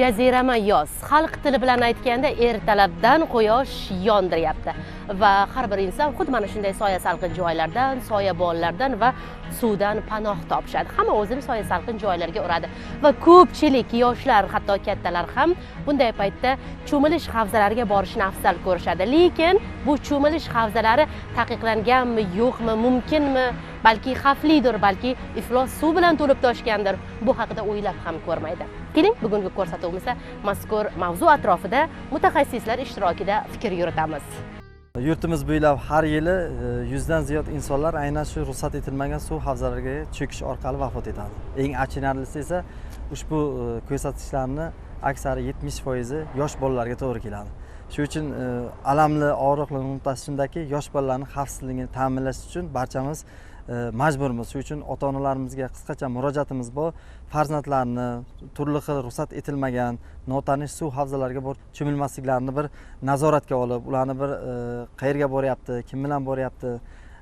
Jazirama yoz. Xalq tili bilan aytganda ertalabdan quyosh yondiryapti va har bir inson xuddi mana shunday soya salqin joylardan, soyabonlardan va suvdan panoh topishadi. Hamma o'zini soya salqin joylarga uradi va ko'pchilik yoshlar, hatto kattalar ham bunday paytda cho'milish havzalariga borishni afzal ko'rishadi. Lekin bu cho'milish havzalari taqiqlanganmi, yo'qmi, mumkinmi, balki xavflidir, balki iflos suv bilan to'lib toshgandir. Bu haqida o'ylab ham ko'rmaydi. Keling, bugungi ko'rsatuvimizda mazkur mavzu atrofida mutaxassislar ishtirokida fikr yuritamiz. Yurtimiz bo'ylab har yili 100 dan ziyod insonlar aynan shu ruxsat etilmagan suv havzalariga cho'kish orqali vafot etadi. Eng achinarlisi esa ushbu ko'rsatkichlarni aksari 70% yosh bolalarga to'g'ri keladi. Shuning uchun alamli, og'riqli nuqtasi shundaki, yosh bolalarning xavfsizligini ta'minlash uchun barchamiz majburmiz. Shuning uchun ota-onalarimizga qisqacha murojaatimiz bor. Farzandlarni turli xil ruxsat etilmagan notanish suv havzalariga borib cho'milmasliklarini bir nazoratga olib, ularni bir qayerga boryapti, kim bilan boryapti,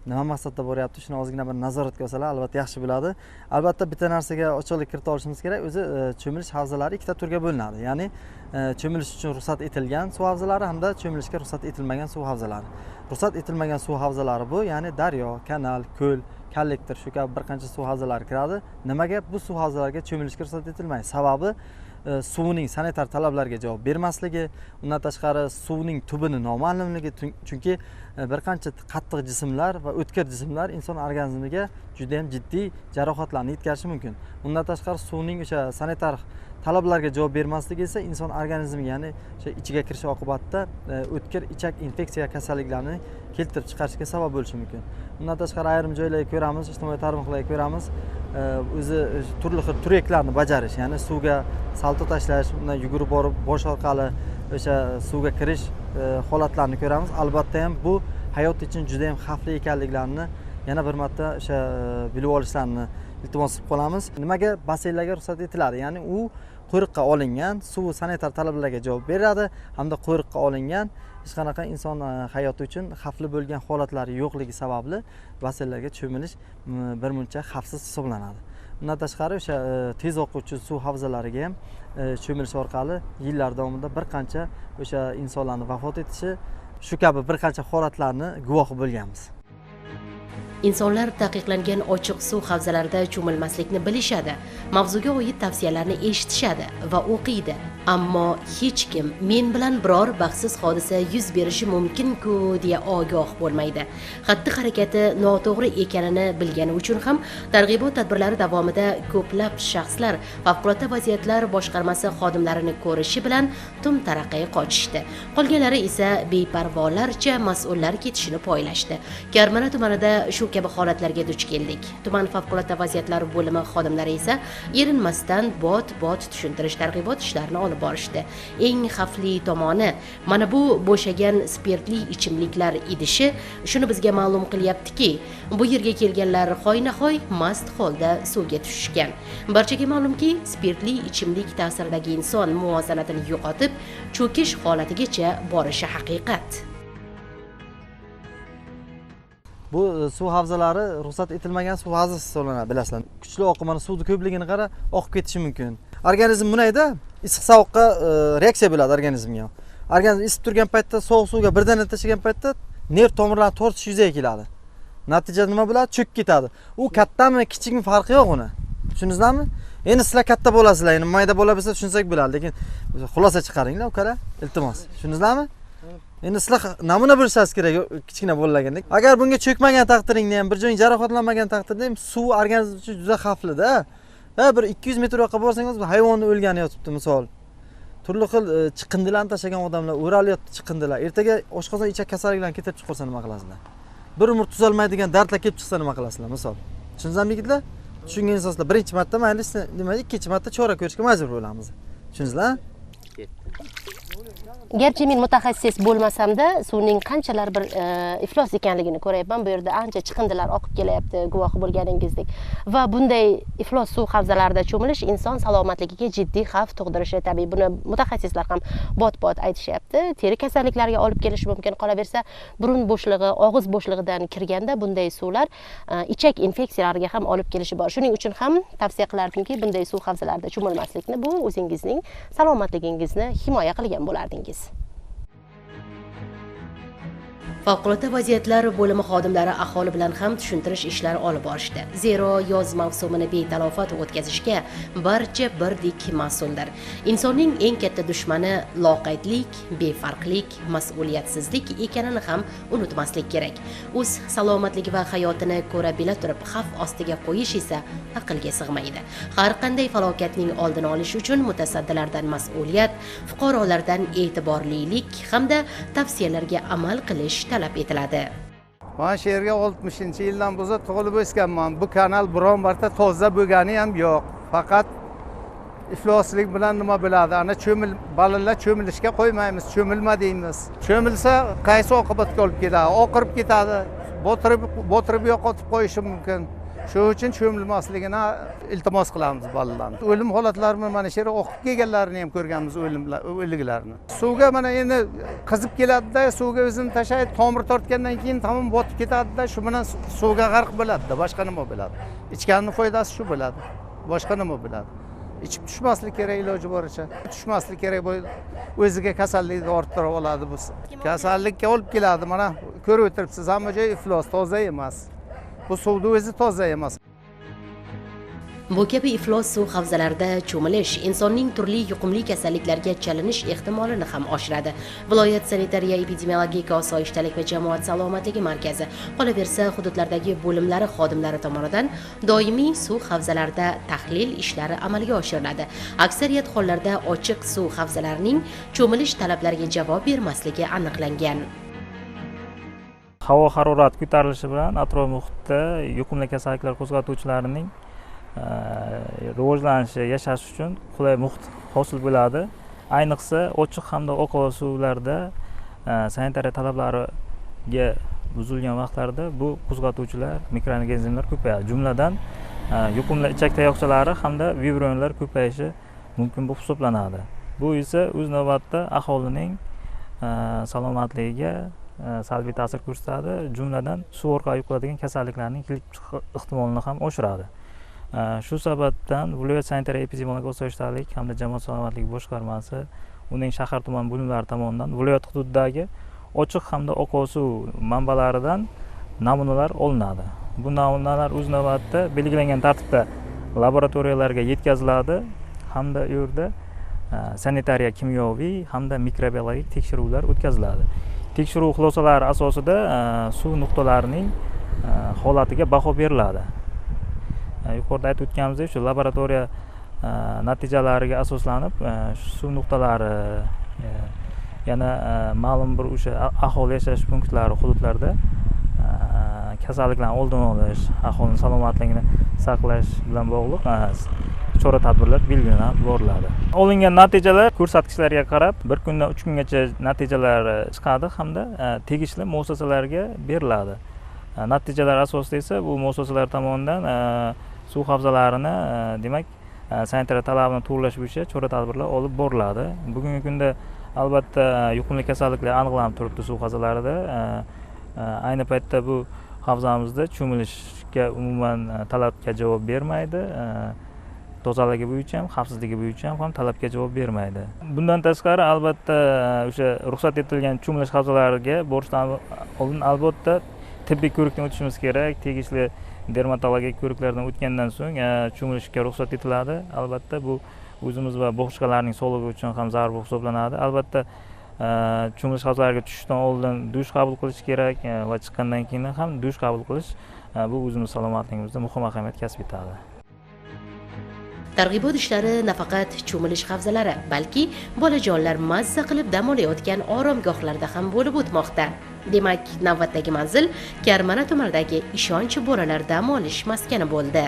nima maqsadda boryapti, shuni ozgina bir nazoratga olsalar albatta yaxshi bo'ladi. Albatta bitta narsaga ochiqlik kirita olishimiz kerak. O'zi cho'milish havzalari ikkita turga bo'linadi. Ya'ni cho'milish uchun ruxsat etilgan suv havzalari hamda cho'milishga ruxsat etilmagan suv havzalari. Ruxsat etilmagan suv havzalari bu, ya'ni daryo, kanal, ko'l, kollektor shu kabi bir qancha suv havzalari kiradi. Nimaga bu suv havzalariga cho'milishga ruxsat etilmaydi? Sababi suvning sanitar talablarga javob bermasligi, undan tashqari suvning tubini noma'lumligi, chunki bir qancha qattiq jismlar va o'tkir jismlar inson organizmiga juda ham jiddiy jarohatlarni yetkazishi mumkin. Undan tashqari suvning o'sha sanitar talablarga javob bermasligi esa inson organizmiga, ya'ni o'sha ichiga kirishi oqibatida o'tkir ichak infeksiya kasalliklarini keltirib chiqarishiga sabab bo'lishi mumkin. Undan tashqari ayrim joylarga ko'ramiz, ijtimoiy tarmoqlarga ko'ramiz, o'zi turli xil tureklarni bajarish, ya'ni suvga salto tashlash, undan yugurib borib bosh orqali o'sha suvga kirish holatlarini ko'ramiz. Albatta ham bu hayot uchun juda ham xavfli ekanliklarini yana bir marta o'sha bilib olishlarini iltimos qilib qolamiz. Nimaga basseynlarga ruxsat etiladi? Ya'ni u qo'riqqa olingan, suv sanitar talablarga javob beradi hamda qo'riqqa olingan, hech qanaqa inson hayoti uchun xavfli bo'lgan holatlari yo'qligi sababli basseynlarga cho'milish birmuncha xavfsiz hisoblanadi. Undan tashqari o'sha tez oquvchi suv havzalariga ham cho'milish orqali yillar davomida bir qancha o'sha insonlarning vafot etishi, shu kabi bir qancha holatlarni guvohi bo'lganmiz. Insonlar taqiqlangan ochiq suv havzalarida cho'milmaslikni bilishadi, mavzuga oid tavsiyalarni eshitishadi va o'qiydi. Ammo hech kim men bilan biror baxtsiz hodisa yuz berishi mumkin-ku deya ogoh bo'lmaydi. Xatti-harakati noto'g'ri ekanini bilgani uchun ham targ'ibot tadbirlari davomida ko'plab shaxslar favqulodda vaziyatlar boshqarmasi xodimlarini ko'rishi bilan tum-taraqay qochishdi. Qolganlari esa beparvolarcha mas'ullar ketishini poylashdi. Karmana tumanida shu kabi holatlarga duch keldik. Tuman favqulodda vaziyatlar bo'limi xodimlari esa erinmasdan bot tushuntirish targ'ibot ishlarini olib borishdi. Eng xavfli tomoni mana bu bo'shagan spirtli ichimliklar idishi shuni bizga ma'lum qilyaptiki, bu yerga kelganlar hoynahoy mast holda suvga tushishgan. Barchaga ma'lumki, spirtli ichimlik ta'siridagi inson muvozanatini yo'qotib, cho'kish holatigacha borishi haqiqat. Bu suv havzalari ruxsat etilmagan suv havzasi hisoblanadi, bilasizlar. Kuchli oqimni suvning ko'pligini qara, oqib ketishi mumkin. Organizm bunayda issiq sovuqqa reaksiya bo'ladi organizmga. Organizm isib turgan paytda sovuq suvga birdan tashlagan paytda nerv tomirlari tortish yuzaga keladi. Natijada nima bo'ladi? Cho'kib ketadi. U kattami, kichikmi farqi yo'q uni. Tushundingizmi? Endi sizlar katta bo'lasizlar, endi mayda bola bo'lsa tushunsak bo'ladi, lekin xulosa chiqaringlar, ukalar. Iltimos. Tushundingizmi? Endi sizlar namuna bo'lishingiz kerak kichkina bolalarga. Agar bunga cho'kmagan taqdiringda ham, bir joying jarohatlanmagan taqdirda ham suv organizm uchun juda xavfli-da. Bir 200 metr yoqqa borsangiz hayvonni o'lgani yotibdi, misol. Turli xil chiqindilarni tashlagan odamlar, o'ralyapti chiqindilar. Ertaga oshqozon ichak kasalliklarini keltirib chiqarsa nima qilasizlar? Bir umr tuzalmaydigan dardlar kelib chiqsa nima qilasizlar, misol. Tushundingizmi yigitlar? Tushungan insonlar birinchi marta mayli, nima ikkinchi marta chora ko'rishga majbur bo'lamiz. Tushundingizlar? Garchi men mutaxassis bo'lmasamda, suvning qanchalar bir iflos ekanligini ko'ryapman. Bu yerda ancha chiqindilar oqib kelyapti, guvohi bo'lganingizdek. Va bunday iflos suv havzalarida cho'milish inson salomatligiga jiddiy xavf tug'dirishi tabiiy. Buni mutaxassislar ham bot-bot aytishyapti. Teri kasalliklariga olib kelishi mumkin. Qolaversa, burun bo'shlig'i, og'iz bo'shlig'idan kirganda bunday suvlar ichak infeksiyalariga ham olib kelishi bor. Shuning uchun ham tavsiya qilardimki, bunday suv havzalarida cho'milmaslikni, bu o'zingizning salomatligingizni himoya qilgan bo'lardingiz. Favqulodda vaziyatlar bo'limi xodimlari aholi bilan ham tushuntirish ishlari olib borishdi. Zero yoz mavsumini betalofat o'tkazishga barcha birdek mas'uldir. Insonning eng katta dushmani loqaydlik, befarqlik, mas'uliyatsizlik ekanini ham unutmaslik kerak. O'z salomatligi va hayotini ko'ra bila turib xavf ostiga qo'yish esa aqlga sig'maydi. Har qanday falokatning oldini olish uchun mutasaddilardan mas'uliyat, fuqarolardan e'tiborlilik hamda tavsiyalarga amal qilish talab etiladi. Men shu yerga 60-yildan boshlab tug'ilib o'sganman. Bu kanal biron marta toza bo'lgani ham yo'q. Faqat ifloslik bilan nima bo'ladi? Ana bolalar cho'milishga qo'ymaymiz, cho'milma deymiz. Cho'milsa qaysi oqibatga olib keladi? Oqirib ketadi, botirib yo'qotib qo'yishi mumkin. Shuning uchun cho'milmasligini iltimos qilamiz bolalarni. O'lim holatlarini mana shu yerga oqib kelganlarini ham ko'rganmiz, o'liklarni. Suvga mana endi qizib keladi-da, suvga o'zini tashlaydi, tomir tortgandan keyin tamom botib ketadi-da, shu bilan suvga g'arq bo'ladi-da, boshqa nima bo'ladi? Ichganning foydasi shu bo'ladi. Boshqa nima bo'ladi? Ichib tushmaslik kerak iloji boricha. Tushmaslik kerak, o'ziga kasallikni orttirib oladi bu. Kasallikka olib keladi, mana ko'rib o'tiribsiz, hamma joy iflos, toza emas. Bu suvning o'zi toza emas. Bu kabi iflos suv havzalarida cho'milish insonning turli yuqumli kasalliklarga chalinish ehtimolini ham oshiradi. Viloyat sanitariya epidemiologik osoyishtalik va jamoat salomatligi markazi qolaversa hududlardagi bo'limlari xodimlari tomonidan doimiy suv havzalarida tahlil ishlari amalga oshiriladi. Aksariyat hollarda ochiq suv havzalarining cho'milish talablariga javob bermasligi aniqlangan. Havo harorati ko'tarilishi bilan atrof muhitda yuqumli kasalliklar qo'zg'atuvchilarining rivojlanishi, yashash uchun qulay muhit hosil bo'ladi. Ayniqsa ochiq hamda oqova suvlarda sanitariya talablariga buzilgan vaqtlarda bu qo'zg'atuvchilar, mikroorganizmlar ko'payadi. Jumladan yuqumli ichak tayoqchalari hamda vibronlar ko'payishi mumkin bo'lib hisoblanadi. Bu esa o'z navbatida aholining salomatligiga salbiy ta'sir ko'rsatadi, jumladan suv orqali yuqadigan kasalliklarning kelib chiqish ehtimolini ham oshiradi. Shu sababdan viloyat sanitariya epidemiologik osoyishtalik hamda jamoat salomatligi boshqarmasi, uning shahar tuman bo'limlari tomonidan viloyat hududidagi ochiq hamda oqova suv manbalaridan namunalar olinadi. Bu namunalar o'z navbatida belgilangan tartibda laboratoriyalarga yetkaziladi hamda u yerda sanitariya, kimyoviy hamda mikrobiologik tekshiruvlar o'tkaziladi. Tekshiruv xulosalari asosida suv nuqtalarining holatiga baho beriladi. Yuqorida aytib o'tganimizdek, shu laboratoriya natijalariga asoslanib suv nuqtalari yana ma'lum bir o'sha aholi yashash punktlari hududlarda kasalliklarni oldini olish, aholining salomatligini saqlash bilan bog'liq chora-tadbirlar belgilab boriladi. Olingan natijalar ko'rsatkichlarga qarab 1 kundan 3 kungacha natijalar chiqadi hamda tegishli muassasalarga beriladi. Natijalar asosida esa bu muassasalar tomonidan suv havzalarini demak sanitariya talabini to'g'rilash bo'yicha chora-tadbirlar olib boriladi. Bugungi kunda albatta yuqumli kasalliklar aniqlanib turibdi suv havzalarida. Ayni paytda bu havzamizda cho'milishga umuman talabga javob bermaydi. Tozaligi bo'yicha ham, xavfsizligi bo'yicha ham talabga javob bermaydi. Bundan tashqari albatta o'sha ruxsat etilgan cho'milish havzalariga borishdan oldin albatta tibbiy ko'rikdan o'tishimiz kerak. Tegishli dermatologik ko'riklardan o'tgandan so'ng cho'milishga ruxsat etiladi. Albatta bu o'zimiz va boshqalarning sog'lig'i uchun ham zarur hisoblanadi. Albatta cho'milish havzalariga tushishdan oldin dush qabul qilish kerak va chiqqandan keyin ham dush qabul qilish bu o'zimiz salomatligimizda muhim ahamiyat kasb etadi. Targ'ibot ishlari nafaqat cho'milish havzalari, balki bolajonlar mazza qilib dam olayotgan oromgohlarda ham bo'lib o'tmoqda. Demak, navbatdagi manzil Karmana tumanidagi Ishonch bolalar dam olish maskani bo'ldi.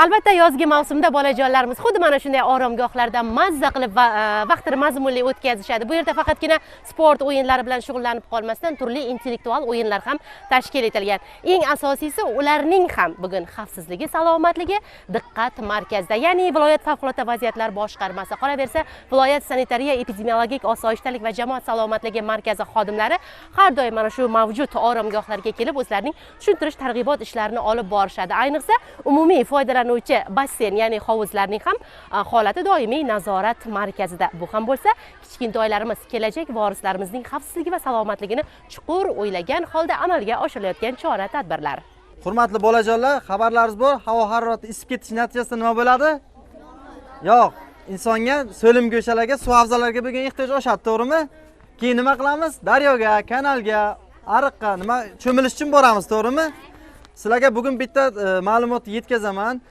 Albatta yozgi mavsumda bolajonlarimiz xuddi mana shunday oromgohlarda mazza qilib va vaqtini mazmunli o'tkazishadi. Bu yerda faqatgina sport o'yinlari bilan shug'ullanib qolmasdan turli intellektual o'yinlar ham tashkil etilgan. Eng asosiysi ularning ham bugun xavfsizligi, salomatligi diqqat markazida, ya'ni viloyat favqulodda vaziyatlar boshqarmasi, qolaversa viloyat sanitariya epidemiologik osoyishtalik va jamoat salomatligi markazi xodimlari har doim mana shu mavjud oromgohlarga kelib o'zlarining tushuntirish targ'ibot ishlarini olib borishadi. Ayniqsa umumiy foydalanuvchi basseyn, ya'ni hovuzlarning ham holati doimiy nazorat markazida. Bu ham bo'lsa, kichkintoylarimiz, kelajak vorislarimizning xavfsizligi va salomatligini chuqur o'ylagan holda amalga oshirilayotgan chora-tadbirlar. Hurmatli bolajonlar, xabarlaringiz bor, havo harorati isib ketish natijasida nima bo'ladi? Yo'q, insonga so'lim go'shalarga, suv havzalariga bo'lgan ehtiyoj oshadi, to'g'rimi? Keyin nima qilamiz? Daryoga, kanalga, ariqqa nima cho'milish uchun boramiz, to'g'rimi? Sizlarga bugun bitta ma'lumot yetkazaman.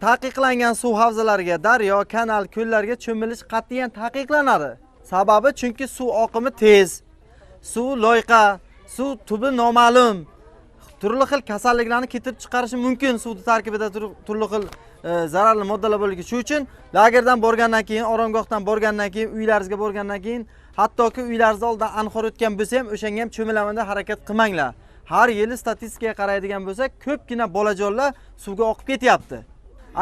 Taqiqlangan suv havzalariga, daryo, kanal, ko'llarga cho'milish qat'iyan taqiqlanadi. Sababi chunki suv oqimi tez, suv loyqa, suv tubi noma'lum. Turli xil kasalliklarni keltirib chiqarishi mumkin. Suvning tarkibida turli xil zararli moddalar bo'lganligi. Shuning uchun lagerdan borgandan keyin, oromgohdan borgandan keyin, uylaringizga borgandan keyin, hattoki uylaringizda oldidan anhor o'tgan bo'lsa ham, o'shanga ham cho'milamanda harakat qilmanglar. Har yili statistikaga qaraydigan bo'lsak, ko'pgina bolajonlar suvga oqib ketyapti.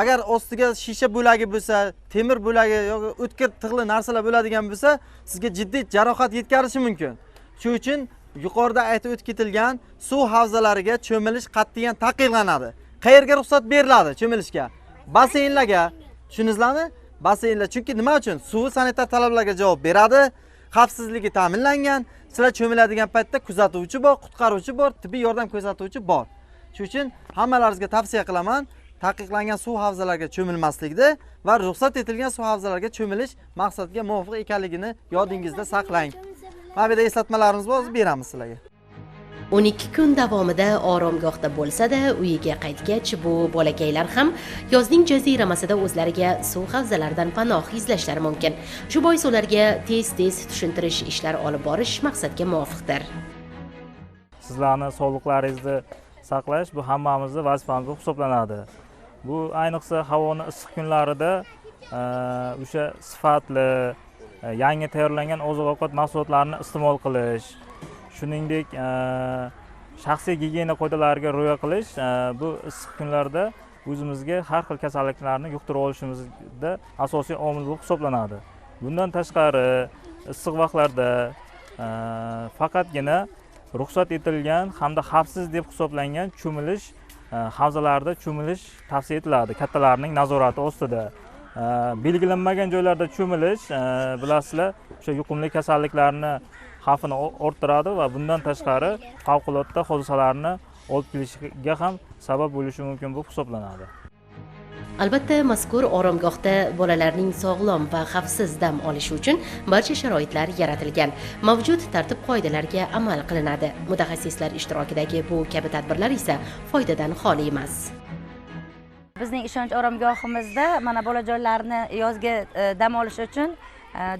Agar ostiga shisha bo'lagi bo'lsa, temir bo'lagi yoki o'tkir tig'li narsalar bo'ladigan bo'lsa, sizga jiddiy jarohat yetkazishi mumkin. Shuning uchun yuqorida aytib o'tib ketilgan suv havzalariga cho'milish qat'iyan taqiqlanadi. Qayerga ruxsat beriladi cho'milishga? Basseynlarga. Tushundingizlarmi? Basseynlar. Chunki nima uchun? Suv sanitar talablarga javob beradi, xavfsizligi ta'minlangan. Sizlar cho'miladigan paytda kuzatuvchi bor, qutqaruvchi bor, tibbiy yordam ko'rsatuvchi bor. Shuning uchun hammalaringizga tavsiya qilaman, taqiqlangan suv havzalariga cho'milmaslikni va ruxsat etilgan suv havzalariga cho'milish maqsadga muvofiq ekanligini yodingizda saqlang. Mana bu yerda eslatmalarimiz bor, beramiz sizlarga. 12 kun davomida oromgohda bo'lsa-da, uyiga qaytgach, bu bolakaylar ham yozning jaziramasida o'zlariga suv havzalaridan panoh izlashlari mumkin. Shu bois ularga tez-tez tushuntirish ishlari olib borish maqsadga muvofiqdir. Sizlarning sog'liqlaringizni saqlash bu hammamizning vazifamiz bo'lib hisoblanadi. Bu ayniqsa havoning issiq kunlarida o'sha sifatli, yangi tayyorlangan oziq-ovqat mahsulotlarini iste'mol qilish, shuningdek shaxsiy gigiyena qoidalariga rioya qilish bu issiq kunlarda o'zimizga har xil kasalliklarni yuqtirib olishimizda asosiy omil bo'lib hisoblanadi. Bundan tashqari issiq vaqtlarda faqatgina ruxsat etilgan hamda xavfsiz deb hisoblangan cho'milish havzalarida cho'milish tavsiya etiladi, kattalarning nazorati ostida. Belgilanmagan joylarda cho'milish, bilasizlar, o'sha yuqumli kasalliklarni xavfini orttiradi va bundan tashqari favqulodda hodisalarni olib kelishiga ham sabab bo'lishi mumkin bo'lib hisoblanadi. Albatta, mazkur oromgohda bolalarning sog'lom va xavfsiz dam olishi uchun barcha sharoitlar yaratilgan. Mavjud tartib-qoidalarga amal qilinadi. Mutaxassislar ishtirokidagi bu kabi tadbirlar esa foydadan xoli emas. Bizning ishonch oromgohimizda mana bolajonlarni yozgi dam olish uchun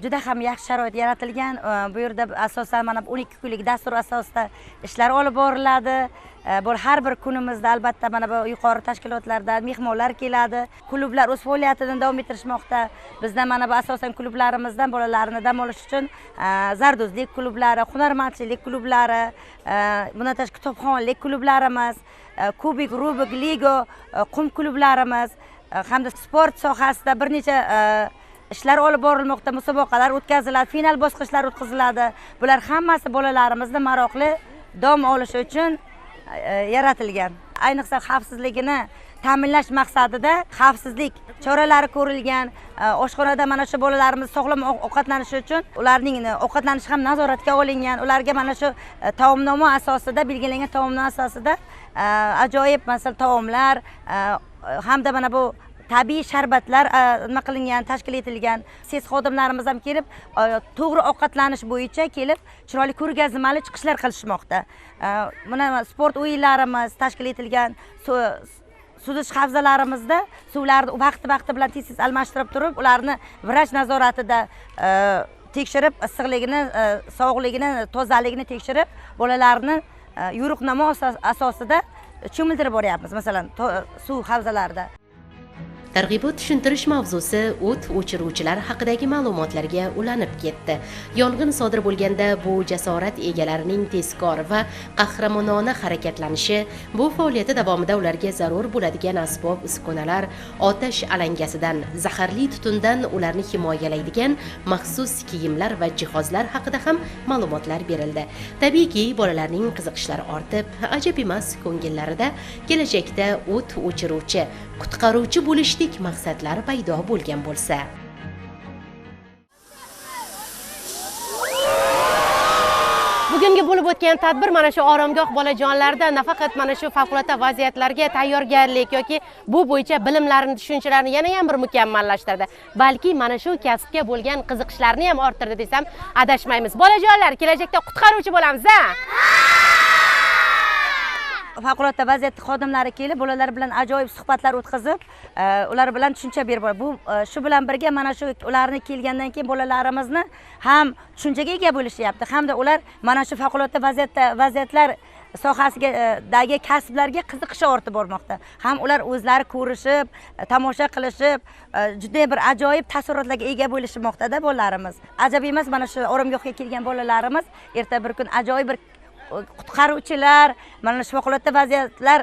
juda ham yaxshi sharoit yaratilgan. Bu yerda asosan mana 12 kunlik dastur asosida ishlar olib boriladi. Bu har bir kunimizda albatta mana bu yuqori tashkilotlardan mehmonlar keladi. Klublar o'z faoliyatini davom ettirishmoqda. Bizda mana bu asosan klublarimizdan bolalarni dam olish uchun zardozlik klublari, hunarmandchilik klublari, bundan tashqari kitobxonlik klublarimiz, kubik, rubik, ligo, qum klublarimiz hamda sport sohasida bir necha ishlar olib borilmoqda, musobaqalar o'tkaziladi, final bosqichlari o'tkaziladi. Bular hammasi bolalarimizni maroqli dam olishi uchun yaratilgan. Ayniqsa xavfsizligini ta'minlash maqsadida xavfsizlik choralari ko'rilgan. Oshxonada mana shu bolalarimiz sog'lom ovqatlanishi uchun ularning ovqatlanishi ham nazoratga olingan. Ularga mana shu taomnoma asosida, belgilangan taomnoma asosida ajoyib masalan taomlar hamda mana bu tabiiy sharbatlar nima qilingan, tashkil etilgan. Ses xodimlarimiz ham kelib, to'g'ri ovqatlanish bo'yicha kelib, chiroyli ko'rgazmali chiqishlar qilishmoqda. Mana sport o'yinlarimiz tashkil etilgan, suzish havzalarimizda suvlarni vaqti bilan tez-tez almashtirib turib, ularni vrach nazoratida tekshirib, issiqligini, sog'ligini, tozaligini tekshirib, bolalarni yo'riqnoma asosida cho'miltirib boryapmiz, masalan, suv havzalarida. Targ'ibot tushuntirish mavzusi o't o'chiruvchilar haqidagi ma'lumotlarga ulanib ketdi. Yong'in sodir bo'lganda bu jasorat egalarining tezkor va qahramonona harakatlanishi, bu faoliyati davomida ularga zarur bo'ladigan asbob-uskunalar, otash alangasidan, zaharli tutundan ularni himoyalaydigan maxsus kiyimlar va jihozlar haqida ham ma'lumotlar berildi. Tabiiyki, bolalarning qiziqishlari ortib, ajab emas ko'ngillarida kelajakda o't o'chiruvchi, qutqaruvchi bo'lishdek maqsadlar paydo bo'lgan bo'lsa. Bugungi bo'lib o'tgan tadbir mana shu oromgoh bolajonlarda nafaqat mana shu favqulodda vaziyatlarga tayyorgarlik yoki bu bo'yicha bilimlarini, tushunchalarini yana ham bir mukammallashtirdi, balki mana shu kasbga bo'lgan qiziqishlarini ham orttirdi desam adashmaymiz. Bolajonlar, kelajakda qutqaruvchi bo'lamiz, ha? Favqulodda vaziyat xodimlari kelib, bolalar bilan ajoyib suhbatlar o'tkazib, ular bilan tushuncha berib boradi. Bu shu bilan birga mana shu ularni kelgandan keyin bolalarimizni ham tushunchaga ega bo'lishyapti, hamda ular mana shu favqulodda vaziyatlar sohasidagi kasblarga qiziqishi ortib bormoqda. Ham ular o'zlari ko'rishib, tomosha qilishib, juda bir ajoyib taassurotlarga ega bo'lishmoqda-da bolalarimiz. Ajab emas, mana shu oromgohga kelgan bolalarimiz erta bir kun ajoyib bir qutqaruvchilar, mana shu favqulodda vaziyatlar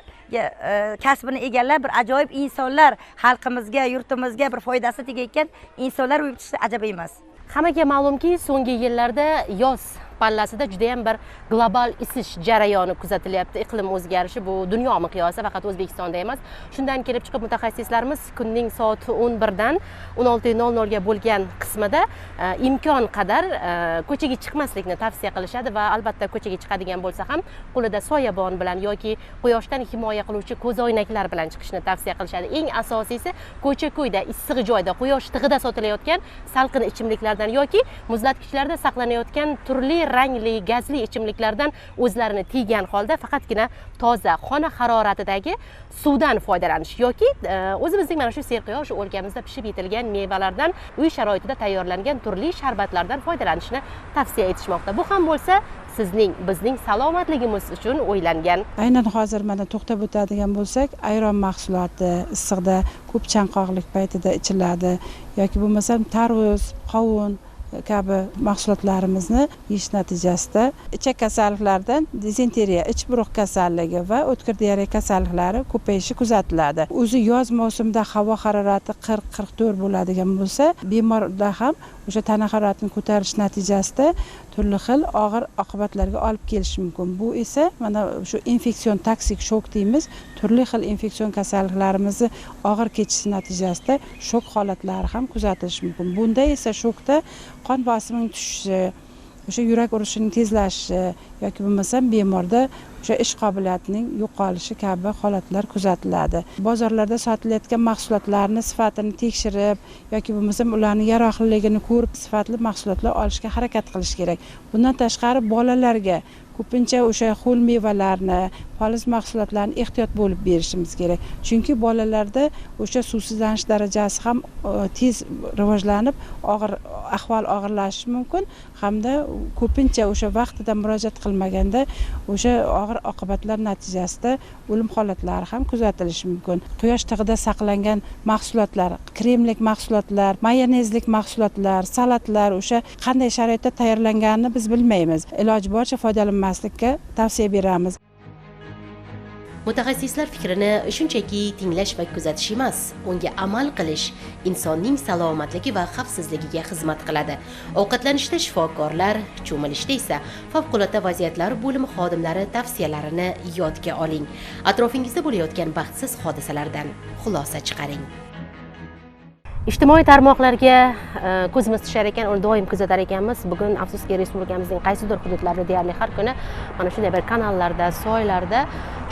kasbini egallab bir ajoyib insonlar, xalqimizga, yurtimizga bir foydasi tegayotgan insonlar o'yib ajab emas. Hammaga ma'lumki, so'nggi yillarda yoz pallasida juda ham bir global isish jarayoni kuzatilyapti. Iqlim o'zgarishi bu dunyo miqyosida, faqat O'zbekistonda emas. Shundan kelib chiqib mutaxassislarimiz kunning soati 11 dan 16:00 ga bo'lgan qismida imkon qadar ko'chaga chiqmaslikni tavsiya qilishadi va albatta ko'chaga chiqadigan bo'lsa ham qo'lida soyabon bilan yoki quyoshdan himoya qiluvchi ko'zoynaklar bilan chiqishni tavsiya qilishadi. Eng asosiysi ko'cha-ko'yda, issiq joyda, quyosh tig'ida sotilayotgan salqin ichimliklardan yoki muzlatgichlarda saqlanayotgan turli rangli, gazli ichimliklardan o'zlarini tiygan holda faqatgina toza xona haroratidagi suvdan foydalanish yoki o'zimizning mana shu serquyosh o'lkamizda pishib yetilgan mevalardan, uy sharoitida tayyorlangan turli sharbatlardan foydalanishni tavsiya etishmoqda. Bu ham bo'lsa sizning, bizning salomatligimiz uchun o'ylangan. Aynan hozir mana to'xtab o'tadigan bo'lsak, ayron mahsuloti issiqda ko'p chanqoqlik paytida ichiladi yoki bo'lmasa tarvuz, qovun kabi mahsulotlarimizni yeyish natijasida ichak kasalliklaridan dizenteriya, ich buruq kasalligi va o'tkir diareya kasalliklari ko'payishi kuzatiladi. O'zi yoz mavsumida havo harorati 40-44 bo'ladigan bo'lsa, bemorda ham o'sha tana haroratini ko'tarish natijasida turli xil og'ir oqibatlarga olib kelishi mumkin. Bu esa mana shu infeksion toksik shok deymiz, turli xil infeksion kasalliklarimizni og'ir kechishi natijasida shok holatlari ham kuzatilishi mumkin. Bunda esa shokda qon bosimining tushishi, o'sha yurak urishining tezlashishi yoki bo'lmasam bemorda o'sha ish qobiliyatining yo'qolishi kabi holatlar kuzatiladi. Bozorlarda sotilayotgan mahsulotlarni sifatini tekshirib yoki bo'lmasam ularning yaroqliligini ko'rib sifatli mahsulotlar olishga harakat qilish kerak. Bundan tashqari bolalarga ko'pincha o'sha ho'l mevalarni, poliz mahsulotlarni ehtiyot bo'lib berishimiz kerak. Chunki bolalarda o'sha suvsizlanish darajasi ham tez rivojlanib, ahvol og'irlashishi mumkin hamda ko'pincha o'sha vaqtida murojaat qilmaganda o'sha og'ir oqibatlar natijasida o'lim holatlari ham kuzatilishi mumkin. Quyosh tig'ida saqlangan mahsulotlar, kremlik mahsulotlar, mayonezlik mahsulotlar, salatlar o'sha qanday sharoitda tayyorlanganini biz bilmaymiz. Iloji boricha foydalanmaslikka tavsiya beramiz. Mutaxassislar fikrini shunchaki tinglash va kuzatish emas, unga amal qilish insonning salomatligi va xavfsizligiga xizmat qiladi. Ovqatlanishda shifokorlar, cho'milishda esa favqulodda vaziyatlar bo'limi xodimlari tavsiyalarini yodga oling. Atrofingizda bo'layotgan baxtsiz hodisalardan xulosa chiqaring. Ijtimoiy tarmoqlarga ko'zimiz tushar ekan, uni doim kuzatar ekanmiz. Bugun afsuski respublikamizning qaysidir hududlarida deyarli har kuni mana shunday bir kanallarda, soylarda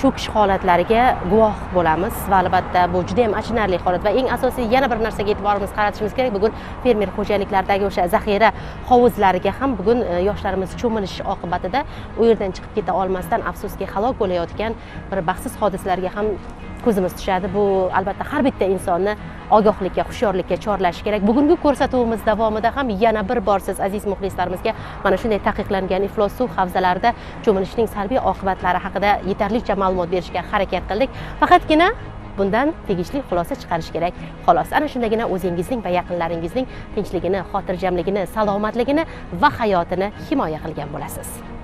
cho'kish holatlariga guvoh bo'lamiz va albatta bu juda ham achinarli holat va eng asosiy yana bir narsaga e'tiborimizni qaratishimiz kerak. Bugun fermer xo'jaliklaridagi o'sha zaxira hovuzlariga ham bugun yoshlarimiz cho'milish oqibatida u yerdan chiqib keta olmasdan afsuski halok bo'layotgan bir baxtsiz hodisalarga ham ko'zimiz tushadi. Bu albatta har bitta insonni ogohlikka, hushyorlikka chorlash kerak. Bugungi ko'rsatuvimiz davomida ham yana bir bor siz aziz muxlislarimizga mana shunday taqiqlangan iflos suv havzalarida cho'milishning salbiy oqibatlari haqida yetarlicha ma'lumot berishga harakat qildik. Faqatgina bundan tegishli xulosa chiqarish kerak. Xolos, ana shundagina o'zingizning va yaqinlaringizning tinchligini, xotirjamligini, salomatligini va hayotini himoya qilgan bo'lasiz.